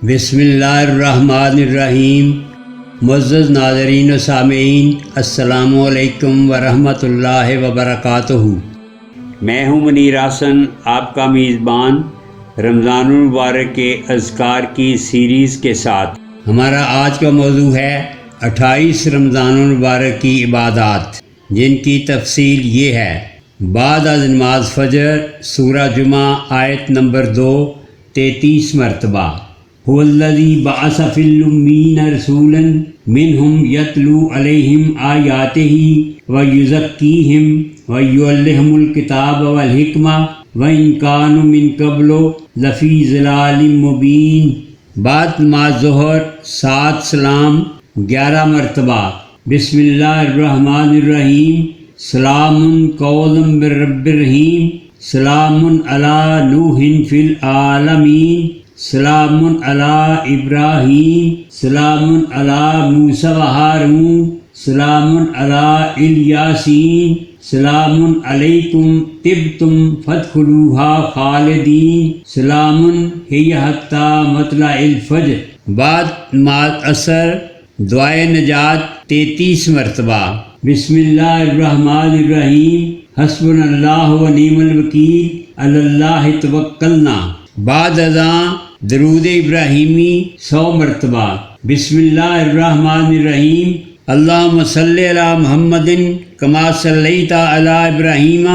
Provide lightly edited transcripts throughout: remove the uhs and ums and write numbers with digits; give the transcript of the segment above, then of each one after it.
بسم اللہ الرحمن الرحیم۔ معزز ناظرین و سامعین، السلام علیکم ورحمۃ اللہ وبرکاتہ۔ میں ہوں منیر حسن، آپ کا میزبان، رمضان المبارک کے اذکار کی سیریز کے ساتھ۔ ہمارا آج کا موضوع ہے 28 رمضان المبارک کی عبادات، جن کی تفصیل یہ ہے۔ بعد از نماز فجر سورہ جمعہ آیت نمبر 2 33 مرتبہ۔ هو الذی بعث فی الامین رسولا منہم یتلو علیہم آیاتہ ویزکیہم ویعلمہم الکتاب والحکمہ وإن کانوا من قبل لفی ضلال مبین۔ بعد نماز ظہر 7 سلام 11 مرتبہ۔ بسم اللہ الرحمن الرحیم، سلام قولا من رب الرحیم، سلام علی نوح فی العالمین، سلام علی ابراہیم، سلام علی موسیٰ و ہارون، سلام علی الیاسین، سلام علیکم طبتم فادخلوها خالدین، سلام ہی حتی مطلع الفجر۔ بعد نماز عصر دعائے نجات 33 مرتبہ۔ بسم اللہ الرحمن الرحیم، حسبنا اللہ و نعم الوکیل، علی اللہ توکلنا۔ بعد اذان درود ابراہیمی 100 مرتبہ۔ بسم اللہ الرحمن الرحیم، اللہم صلی علی محمد کما صلیت علی ابراہیم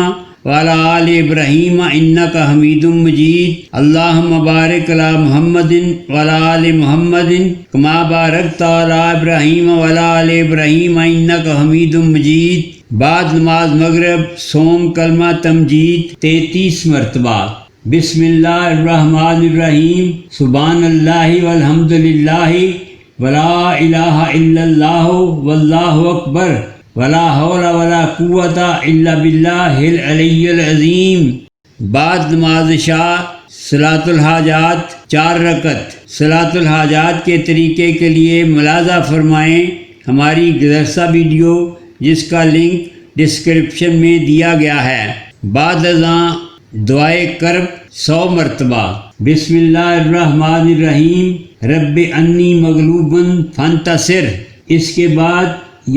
وعلی آل ابراہیم انک حمید مجید، اللہم بارک علی محمد وعلی آل محمد کما بارکت علی ابراہیم وعلی آل ابراہیم انک حمید مجید۔ بعد نماز مغرب صوم کلمہ تمجید 33 مرتبہ۔ بسم اللہ الرحمن الرحیم، سبحان اللہ والحمد للہ ولا الہ الا اللہ واللہ اکبر ولا حول ولا قوت الا باللہ العلی العظیم۔ بعد نماز عشاء صلاۃ الحاجات 4 رکعت۔ صلاۃ الحاجات کے طریقے کے لیے ملاحظہ فرمائیں ہماری گزشتہ ویڈیو، جس کا لنک ڈسکرپشن میں دیا گیا ہے۔ بعد ازاں دعائے کرب 100 مرتبہ۔ بسم اللہ الرحمن الرحیم، رب انی مغلوب فانتصر۔ اس کے بعد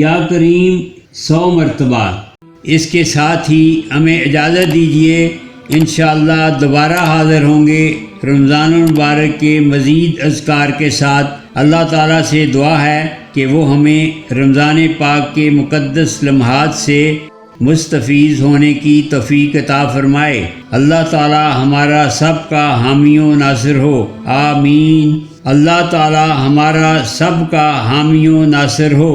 یا کریم 100 مرتبہ۔ اس کے ساتھ ہی ہمیں اجازت دیجیے، انشاءاللہ دوبارہ حاضر ہوں گے رمضان المبارک کے مزید اذکار کے ساتھ۔ اللہ تعالیٰ سے دعا ہے کہ وہ ہمیں رمضان پاک کے مقدس لمحات سے مستفیض ہونے کی توفیق عطا فرمائے۔ اللہ تعالی ہمارا سب کا حامی و ناصر ہو، آمین۔ اللہ تعالی ہمارا سب کا حامی و ناصر ہو۔